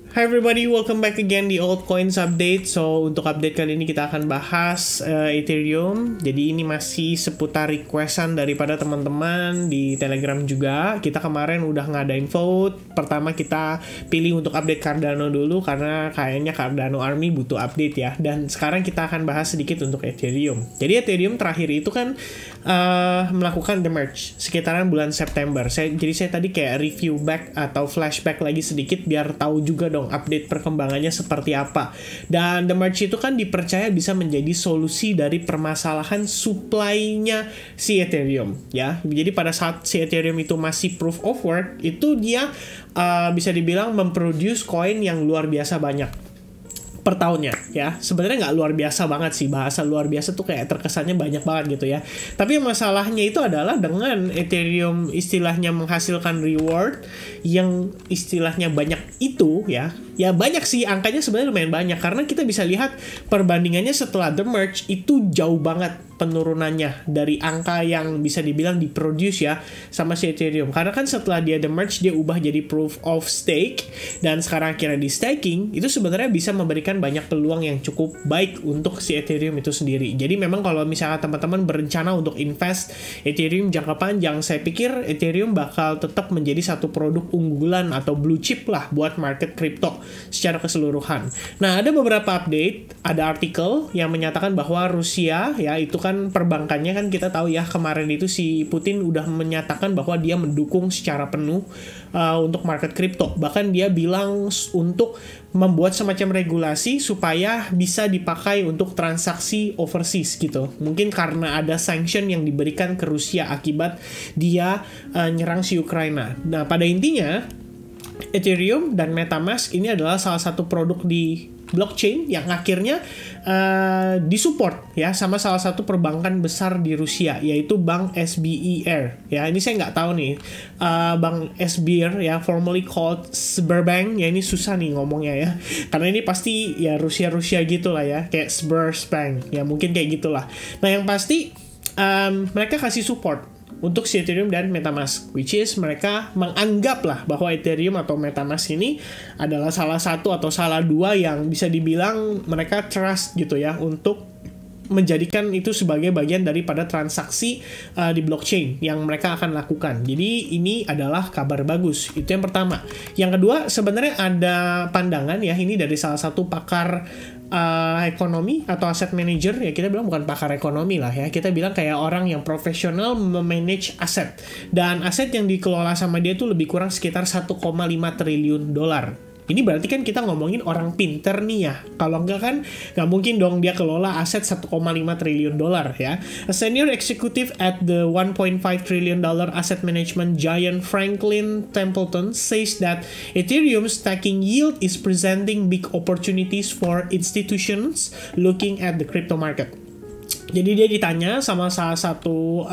Hi everybody, welcome back again di Altcoins Update. So, untuk update kali ini kita akan bahas Ethereum. Jadi ini masih seputar requestan daripada teman-teman di Telegram juga. Kita kemarin udah ngadain vote. Pertama kita pilih untuk update Cardano dulu karena kayaknya Cardano Army butuh update ya. Dan sekarang kita akan bahas sedikit untuk Ethereum. Jadi Ethereum terakhir itu kan melakukan the merge sekitaran bulan September. Jadi saya tadi kayak review back atau flashback lagi sedikit biar tahu juga dong update perkembangannya seperti apa. Dan the merge itu kan dipercaya bisa menjadi solusi dari permasalahan supply-nya si Ethereum ya. Jadi pada saat si Ethereum itu masih proof of work, itu dia bisa dibilang memproduce koin yang luar biasa banyak per tahunnya ya. Sebenarnya nggak luar biasa banget sih, bahasa luar biasa tuh kayak terkesannya banyak banget gitu ya. Tapi masalahnya itu adalah dengan Ethereum istilahnya menghasilkan reward yang istilahnya banyak itu ya banyak sih, angkanya sebenarnya lumayan banyak karena kita bisa lihat perbandingannya setelah the merge itu jauh banget penurunannya dari angka yang bisa dibilang diproduce ya sama si Ethereum. Karena kan setelah dia the merge dia ubah jadi proof of stake dan sekarang akhirnya di staking, itu sebenarnya bisa memberikan banyak peluang yang cukup baik untuk si Ethereum itu sendiri. Jadi memang kalau misalnya teman-teman berencana untuk invest Ethereum jangka panjang, saya pikir Ethereum bakal tetap menjadi satu produk unggulan atau blue chip lah buat market crypto secara keseluruhan. Nah, ada beberapa update, ada artikel yang menyatakan bahwa Rusia ya itu kan perbankannya kan kita tahu ya kemarin itu si Putin udah menyatakan bahwa dia mendukung secara penuh untuk market crypto. Bahkan dia bilang untuk membuat semacam regulasi supaya bisa dipakai untuk transaksi overseas gitu. Mungkin karena ada sanction yang diberikan ke Rusia akibat dia nyerang si Ukraina. Nah, pada intinya Ethereum dan MetaMask ini adalah salah satu produk di blockchain yang akhirnya disupport ya sama salah satu perbankan besar di Rusia, yaitu Bank SBIR ya. Ini saya nggak tahu nih Bank SBIR ya, formerly called Sberbank ya. Ini susah nih ngomongnya ya karena ini pasti ya Rusia gitu lah ya, kayak Sberbank ya, mungkin kayak gitulah. Nah, yang pasti mereka kasih support untuk si Ethereum dan MetaMask, which is mereka menganggap lah bahwa Ethereum atau MetaMask ini adalah salah satu atau salah dua yang bisa dibilang mereka trust gitu ya untuk menjadikan itu sebagai bagian daripada transaksi di blockchain yang mereka akan lakukan. Jadi ini adalah kabar bagus. Itu yang pertama. Yang kedua, sebenarnya ada pandangan ya, ini dari salah satu pakar ekonomi atau asset manager ya, kita bilang bukan pakar ekonomi lah ya, kita bilang kayak orang yang profesional memanage aset, dan aset yang dikelola sama dia tuh lebih kurang sekitar 1,5 triliun dolar. Ini berarti kan kita ngomongin orang pinter nih ya. Kalau enggak kan nggak mungkin dong dia kelola aset 1,5 triliun dolar ya. A senior executive at the 1.5 trillion dollar asset management giant Franklin Templeton says that Ethereum's stacking yield is presenting big opportunities for institutions looking at the crypto market. Jadi dia ditanya sama salah satu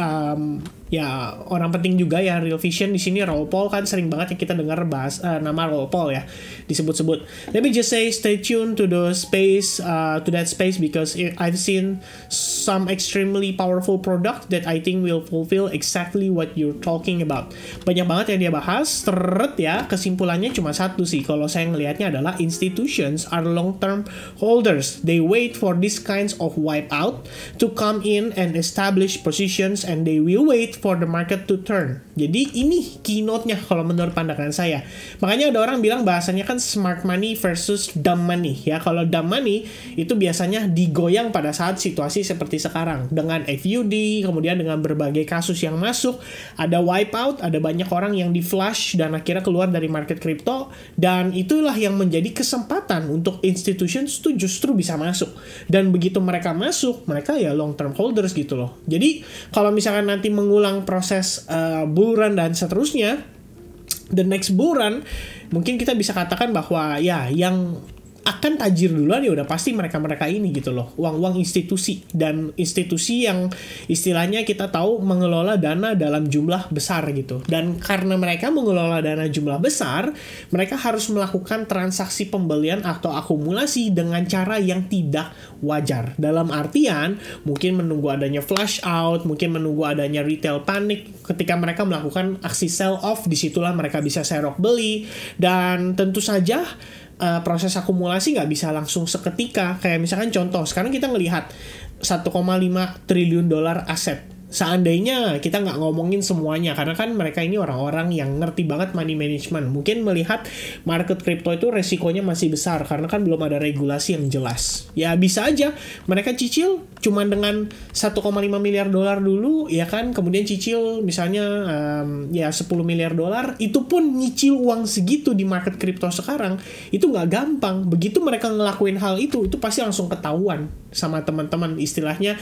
ya orang penting juga ya, Real Vision di sini, Raoul Pal, kan sering banget ya kita dengar bahas nama Raoul Pal ya disebut-sebut. Let me just say stay tuned to the space to that space because I've seen some extremely powerful product that I think will fulfill exactly what you're talking about. Banyak banget yang dia bahas, teret ya, kesimpulannya cuma satu sih kalau saya ngelihatnya adalah institutions are long-term holders. They wait for these kinds of wipeout to come in and establish positions and they will wait for the market to turn. Jadi ini keynote-nya kalau menurut pandangan saya. Makanya ada orang bilang bahasanya kan smart money versus dumb money ya. Kalau dumb money itu biasanya digoyang pada saat situasi seperti sekarang dengan FUD, kemudian dengan berbagai kasus yang masuk, ada wipeout, ada banyak orang yang di flush dan akhirnya keluar dari market crypto, dan itulah yang menjadi kesempatan untuk institutions itu justru bisa masuk. Dan begitu mereka masuk, mereka ya long term holders gitu loh. Jadi kalau misalkan nanti mengulang proses bull run dan seterusnya, the next bull run, mungkin kita bisa katakan bahwa ya yang akan tajir duluan ya udah pasti mereka-mereka ini gitu loh, uang-uang institusi, dan institusi yang istilahnya kita tahu mengelola dana dalam jumlah besar gitu. Dan karena mereka mengelola dana jumlah besar, mereka harus melakukan transaksi pembelian atau akumulasi dengan cara yang tidak wajar. Dalam artian mungkin menunggu adanya flush out, mungkin menunggu adanya retail panic. Ketika mereka melakukan aksi sell off, disitulah mereka bisa serok beli. Dan tentu saja proses akumulasi nggak bisa langsung seketika. Kayak misalkan contoh, sekarang kita ngelihat 1,5 triliun dolar aset. Seandainya kita nggak ngomongin semuanya, karena kan mereka ini orang-orang yang ngerti banget money management, mungkin melihat market crypto itu resikonya masih besar karena kan belum ada regulasi yang jelas. Ya bisa aja mereka cicil cuman dengan 1,5 miliar dolar dulu, ya kan, kemudian cicil misalnya ya 10 miliar dolar, itu pun nyicil uang segitu di market crypto sekarang itu nggak gampang. Begitu mereka ngelakuin hal itu pasti langsung ketahuan sama teman-teman, istilahnya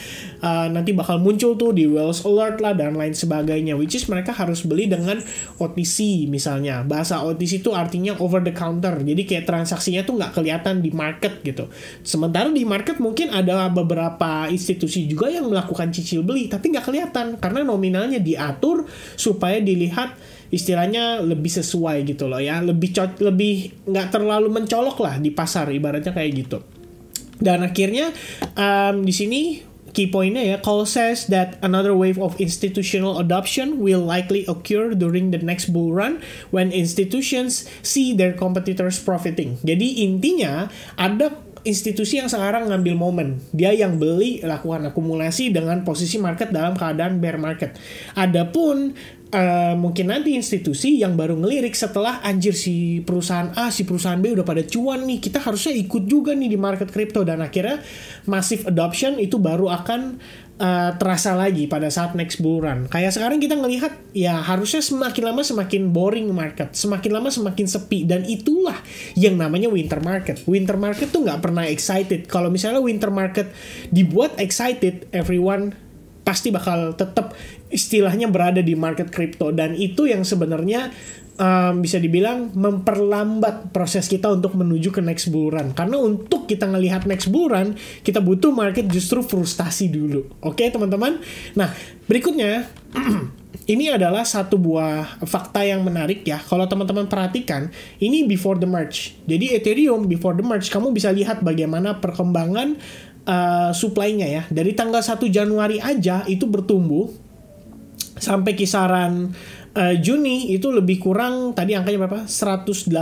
nanti bakal muncul tuh di Wells Alert lah dan lain sebagainya, which is mereka harus beli dengan OTC misalnya. Bahasa OTC itu artinya over the counter, jadi kayak transaksinya tuh nggak kelihatan di market gitu. Sementara di market mungkin ada beberapa institusi juga yang melakukan cicil beli tapi nggak kelihatan karena nominalnya diatur supaya dilihat istilahnya lebih sesuai gitu loh ya, lebih nggak terlalu mencolok lah di pasar, ibaratnya kayak gitu. Dan akhirnya di sini key pointnya ya, Cole says that another wave of institutional adoption will likely occur during the next bull run when institutions see their competitors profiting. Jadi intinya ada institusi yang sekarang ngambil momen, dia yang beli, lakukan akumulasi dengan posisi market dalam keadaan bear market. Adapun mungkin nanti institusi yang baru ngelirik setelah anjir si perusahaan A, si perusahaan B udah pada cuan nih, kita harusnya ikut juga nih di market crypto, dan akhirnya massive adoption itu baru akan terasa lagi pada saat next bull run. Kayak sekarang kita ngelihat ya harusnya semakin lama semakin boring market, semakin lama semakin sepi, dan itulah yang namanya winter market. Winter market tuh nggak pernah excited. Kalau misalnya winter market dibuat excited, everyone pasti bakal tetap istilahnya berada di market crypto, dan itu yang sebenarnya bisa dibilang memperlambat proses kita untuk menuju ke next bull run. Karena untuk kita ngelihat next bull run, kita butuh market justru frustasi dulu. Oke, teman-teman? Nah, berikutnya ini adalah satu buah fakta yang menarik ya. Kalau teman-teman perhatikan, ini before the merge. Jadi Ethereum before the merge, kamu bisa lihat bagaimana perkembangan supply-nya ya. Dari tanggal 1 Januari aja itu bertumbuh sampai kisaran Juni itu lebih kurang, tadi angkanya berapa? 118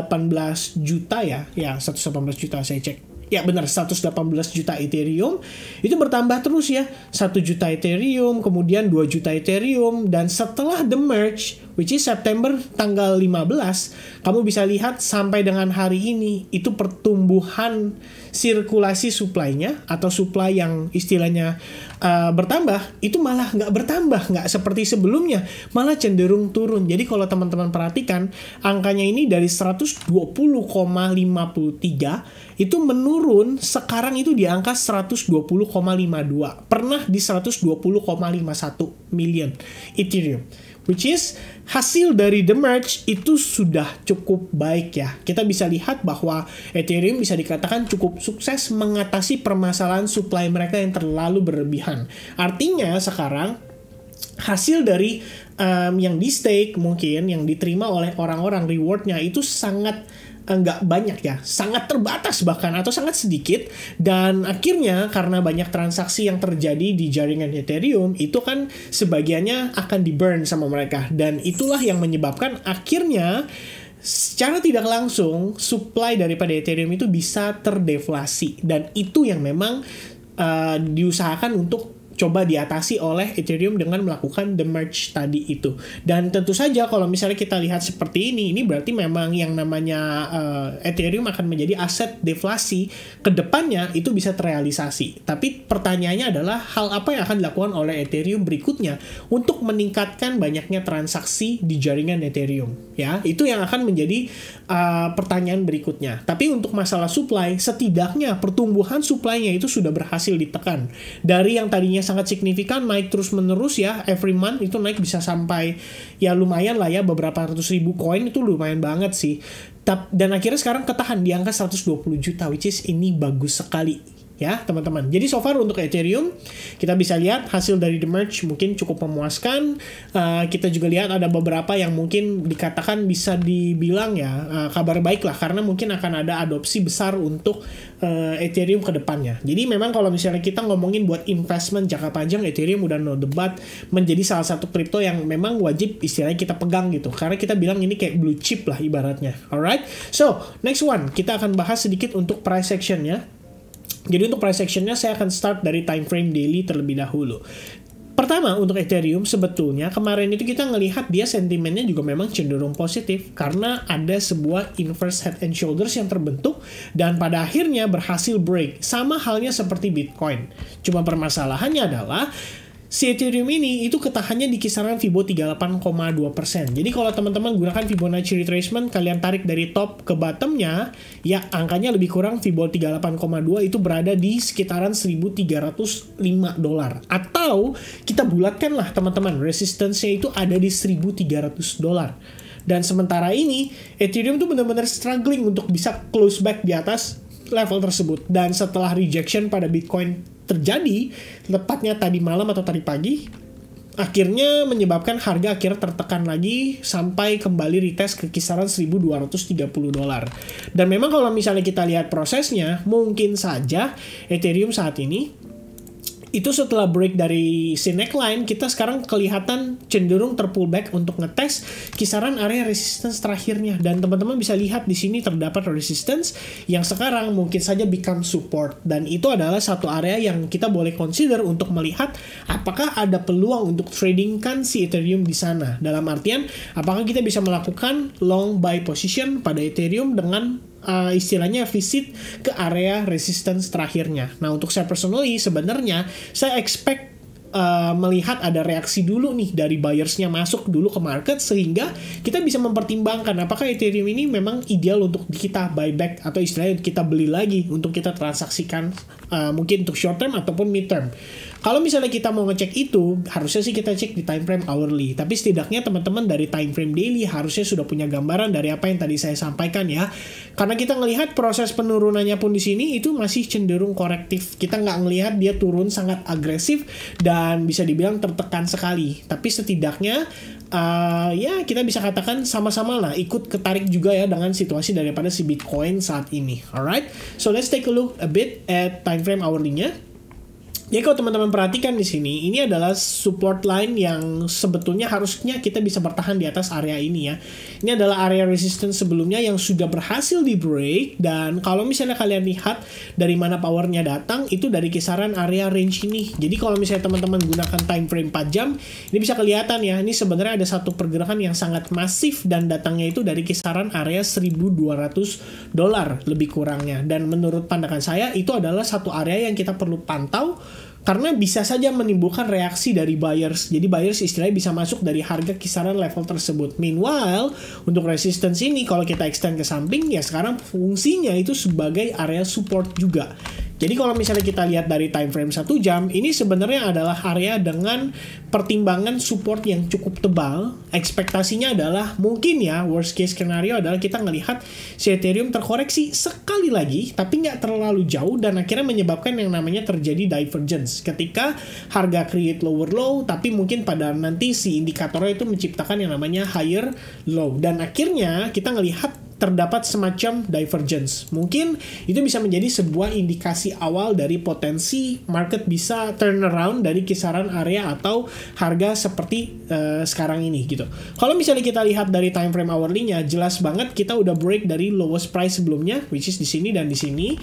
juta ya. Ya, 118 juta saya cek. Ya benar, 118 juta Ethereum. Itu bertambah terus ya. 1 juta Ethereum, kemudian 2 juta Ethereum, dan setelah the merge, which is September tanggal 15, kamu bisa lihat sampai dengan hari ini itu pertumbuhan sirkulasi supply-nya atau supply yang istilahnya bertambah, itu malah nggak bertambah, nggak seperti sebelumnya, malah cenderung turun. Jadi kalau teman-teman perhatikan, angkanya ini dari 120,53 itu menurun, sekarang itu di angka 120,52. Pernah di 120,51 million Ethereum. Which is hasil dari the merge itu sudah cukup baik ya. Kita bisa lihat bahwa Ethereum bisa dikatakan cukup sukses mengatasi permasalahan supply mereka yang terlalu berlebihan. Artinya sekarang hasil dari yang di stake mungkin yang diterima oleh orang-orang, rewardnya itu sangat nggak banyak ya, sangat terbatas bahkan atau sangat sedikit, dan akhirnya karena banyak transaksi yang terjadi di jaringan Ethereum itu kan sebagiannya akan di burn sama mereka, dan itulah yang menyebabkan akhirnya secara tidak langsung supply daripada Ethereum itu bisa terdeflasi, dan itu yang memang diusahakan untuk coba diatasi oleh Ethereum dengan melakukan the merge tadi itu. Dan tentu saja kalau misalnya kita lihat seperti ini berarti memang yang namanya Ethereum akan menjadi aset deflasi kedepannya, itu bisa terrealisasi. Tapi pertanyaannya adalah hal apa yang akan dilakukan oleh Ethereum berikutnya untuk meningkatkan banyaknya transaksi di jaringan Ethereum ya. Itu yang akan menjadi pertanyaan berikutnya. Tapi untuk masalah supply, setidaknya pertumbuhan supply-nya itu sudah berhasil ditekan. Dari yang tadinya sangat signifikan naik terus menerus ya, every month itu naik bisa sampai ya lumayan lah ya, beberapa ratus ribu koin, itu lumayan banget sih. Dan akhirnya sekarang ketahan di angka 120 juta, which is ini bagus sekali ya teman-teman. Jadi so far untuk Ethereum kita bisa lihat hasil dari the merge mungkin cukup memuaskan. Kita juga lihat ada beberapa yang mungkin dikatakan bisa dibilang ya kabar baik lah, karena mungkin akan ada adopsi besar untuk Ethereum ke depannya. Jadi memang kalau misalnya kita ngomongin buat investment jangka panjang, Ethereum udah no debat menjadi salah satu kripto yang memang wajib istilahnya kita pegang gitu, karena kita bilang ini kayak blue chip lah ibaratnya. Alright, so next one kita akan bahas sedikit untuk price actionnya. Jadi untuk price actionnya saya akan start dari time frame daily terlebih dahulu. Pertama untuk Ethereum sebetulnya kemarin itu kita ngelihat dia sentimennya juga memang cenderung positif karena ada sebuah inverse head and shoulders yang terbentuk dan pada akhirnya berhasil break. Sama halnya seperti Bitcoin. Cuma permasalahannya adalah si Ethereum ini itu ketahannya di kisaran Fibo 38,2%. Jadi kalau teman-teman gunakan Fibonacci retracement, kalian tarik dari top ke bottomnya, ya angkanya lebih kurang Fibo 38,2 itu berada di sekitaran $1.305. Atau kita bulatkan lah teman-teman, resistance-nya itu ada di $1.300. Dan sementara ini, Ethereum tuh benar-benar struggling untuk bisa close back di atas level tersebut. Dan setelah rejection pada Bitcoin terjadi, tepatnya tadi malam atau tadi pagi, akhirnya menyebabkan harga akhirnya tertekan lagi sampai kembali retest ke kisaran $1.230. Dan memang kalau misalnya kita lihat prosesnya, mungkin saja Ethereum saat ini itu setelah break dari si neckline, kita sekarang kelihatan cenderung terpullback untuk ngetes kisaran area resistance terakhirnya. Dan teman-teman bisa lihat di sini terdapat resistance yang sekarang mungkin saja become support. Dan itu adalah satu area yang kita boleh consider untuk melihat apakah ada peluang untuk tradingkan si Ethereum di sana. Dalam artian, apakah kita bisa melakukan long buy position pada Ethereum dengan istilahnya visit ke area resistance terakhirnya. Nah untuk saya personally sebenarnya saya expect melihat ada reaksi dulu nih dari buyersnya masuk dulu ke market sehingga kita bisa mempertimbangkan apakah Ethereum ini memang ideal untuk kita buyback atau istilahnya kita beli lagi untuk kita transaksikan mungkin untuk short term ataupun mid term. Kalau misalnya kita mau ngecek itu, harusnya sih kita cek di time frame hourly. Tapi setidaknya teman-teman dari time frame daily harusnya sudah punya gambaran dari apa yang tadi saya sampaikan ya. Karena kita ngelihat proses penurunannya pun di sini itu masih cenderung korektif. Kita nggak ngelihat dia turun sangat agresif dan bisa dibilang tertekan sekali. Tapi setidaknya ya kita bisa katakan sama-sama lah ikut ketarik juga ya dengan situasi daripada si Bitcoin saat ini. Alright, so let's take a look a bit at time frame hourly-nya. Jadi kalau teman-teman perhatikan di sini, ini adalah support line yang sebetulnya harusnya kita bisa bertahan di atas area ini ya. Ini adalah area resistance sebelumnya yang sudah berhasil di break, dan kalau misalnya kalian lihat dari mana powernya datang, itu dari kisaran area range ini. Jadi kalau misalnya teman-teman gunakan time frame 4 jam, ini bisa kelihatan ya, ini sebenarnya ada satu pergerakan yang sangat masif dan datangnya itu dari kisaran area $1.200 lebih kurangnya. Dan menurut pandangan saya, itu adalah satu area yang kita perlu pantau karena bisa saja menimbulkan reaksi dari buyers. Jadi buyers istilahnya bisa masuk dari harga kisaran level tersebut. Meanwhile, untuk resistance ini kalau kita extend ke samping, ya sekarang fungsinya itu sebagai area support juga. Jadi kalau misalnya kita lihat dari time frame 1 jam, ini sebenarnya adalah area dengan pertimbangan support yang cukup tebal. Ekspektasinya adalah mungkin ya, worst case scenario adalah kita ngelihat si Ethereum terkoreksi sekali lagi, tapi nggak terlalu jauh dan akhirnya menyebabkan yang namanya terjadi divergence. Ketika harga create lower low, tapi mungkin pada nanti si indikatornya itu menciptakan yang namanya higher low. Dan akhirnya kita ngelihat terdapat semacam divergence. Mungkin itu bisa menjadi sebuah indikasi awal dari potensi market bisa turn around dari kisaran area atau harga seperti sekarang ini gitu. Kalau misalnya kita lihat dari time frame hourly-nya, jelas banget kita udah break dari lowest price sebelumnya, which is di sini dan di sini.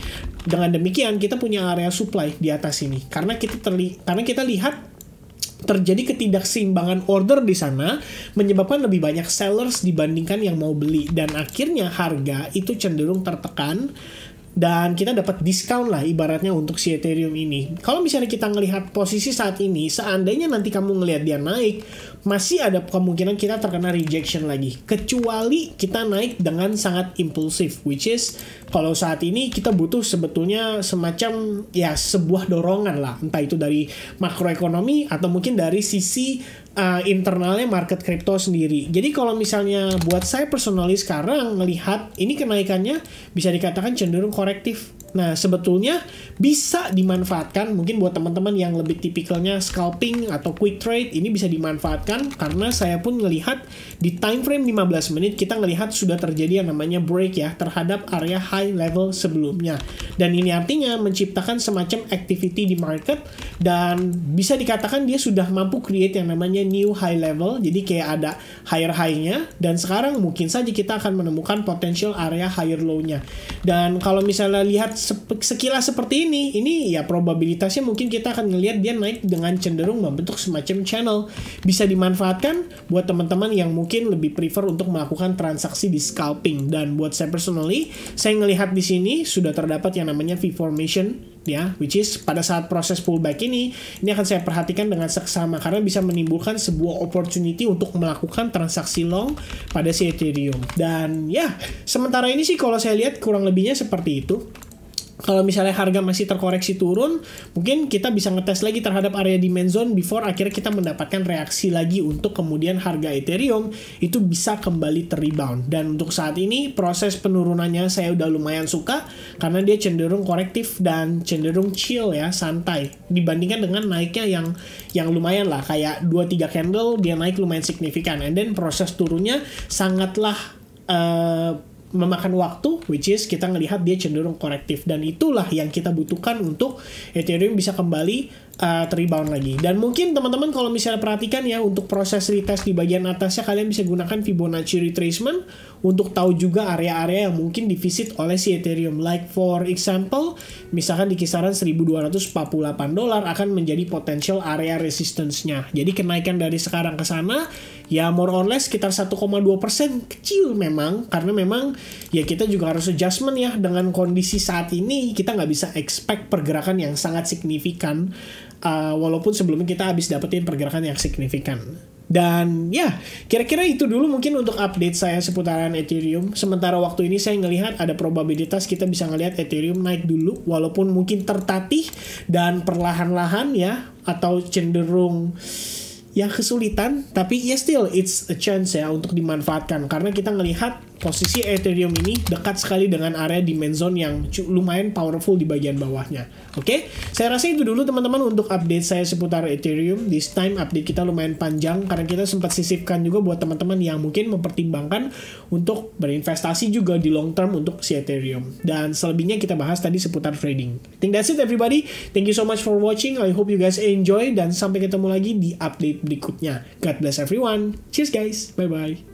Dengan demikian kita punya area supply di atas ini. Karena kita lihat terjadi ketidakseimbangan order di sana, menyebabkan lebih banyak sellers dibandingkan yang mau beli, dan akhirnya harga itu cenderung tertekan dan kita dapat diskon lah ibaratnya untuk si Ethereum ini. Kalau misalnya kita ngelihat posisi saat ini, seandainya nanti kamu ngelihat dia naik, masih ada kemungkinan kita terkena rejection lagi. Kecuali kita naik dengan sangat impulsif, which is kalau saat ini kita butuh sebetulnya semacam ya sebuah dorongan lah, entah itu dari makroekonomi atau mungkin dari sisi internalnya market crypto sendiri. Jadi kalau misalnya buat saya personally sekarang melihat ini kenaikannya bisa dikatakan cenderung korektif. Nah, sebetulnya bisa dimanfaatkan mungkin buat teman-teman yang lebih tipikalnya scalping atau quick trade, ini bisa dimanfaatkan karena saya pun ngelihat di time frame 15 menit kita ngelihat sudah terjadi yang namanya break ya terhadap area high level sebelumnya. Dan ini artinya menciptakan semacam activity di market dan bisa dikatakan dia sudah mampu create yang namanya new high level. Jadi kayak ada higher high-nya dan sekarang mungkin saja kita akan menemukan potential area higher low-nya. Dan kalau misalnya lihat sekilas seperti ini ya probabilitasnya mungkin kita akan ngelihat dia naik dengan cenderung membentuk semacam channel. Bisa dimanfaatkan buat teman-teman yang mungkin lebih prefer untuk melakukan transaksi di scalping. Dan buat saya personally, saya ngelihat di sini sudah terdapat yang namanya V formation ya, which is pada saat proses pullback ini akan saya perhatikan dengan seksama karena bisa menimbulkan sebuah opportunity untuk melakukan transaksi long pada si Ethereum. Dan ya, sementara ini sih kalau saya lihat kurang lebihnya seperti itu. Kalau misalnya harga masih terkoreksi turun, mungkin kita bisa ngetes lagi terhadap area demand zone before akhirnya kita mendapatkan reaksi lagi untuk kemudian harga Ethereum itu bisa kembali terrebound. Dan untuk saat ini proses penurunannya saya udah lumayan suka karena dia cenderung korektif dan cenderung chill ya, santai dibandingkan dengan naiknya yang lumayan lah, kayak 2-3 candle dia naik lumayan signifikan, and then proses turunnya sangatlah memakan waktu, which is kita ngelihat dia cenderung korektif, dan itulah yang kita butuhkan untuk Ethereum bisa kembali terrebound lagi. Dan mungkin teman-teman kalau misalnya perhatikan ya, untuk proses retest di bagian atasnya kalian bisa gunakan Fibonacci retracement untuk tahu juga area-area yang mungkin divisit oleh si Ethereum. Like for example, misalkan di kisaran $1.248 akan menjadi potential area resistance-nya. Jadi kenaikan dari sekarang ke sana ya more or less sekitar 1,2%, kecil memang, karena memang ya kita juga harus adjustment ya dengan kondisi saat ini. Kita nggak bisa expect pergerakan yang sangat signifikan, walaupun sebelumnya kita habis dapetin pergerakan yang signifikan. Dan ya, kira-kira itu dulu mungkin untuk update saya seputaran Ethereum. Sementara waktu ini saya ngelihat ada probabilitas kita bisa ngelihat Ethereum naik dulu, walaupun mungkin tertatih dan perlahan-lahan ya, atau cenderung ya kesulitan, tapi ya still it's a chance ya untuk dimanfaatkan karena kita ngelihat posisi Ethereum ini dekat sekali dengan area demand zone yang lumayan powerful di bagian bawahnya. Oke, saya rasa itu dulu teman-teman untuk update saya seputar Ethereum. This time update kita lumayan panjang karena kita sempat sisipkan juga buat teman-teman yang mungkin mempertimbangkan untuk berinvestasi juga di long term untuk si Ethereum. Dan selebihnya kita bahas tadi seputar trading. I think that's it everybody. Thank you so much for watching. I hope you guys enjoy dan sampai ketemu lagi di update berikutnya. God bless everyone. Cheers guys. Bye bye.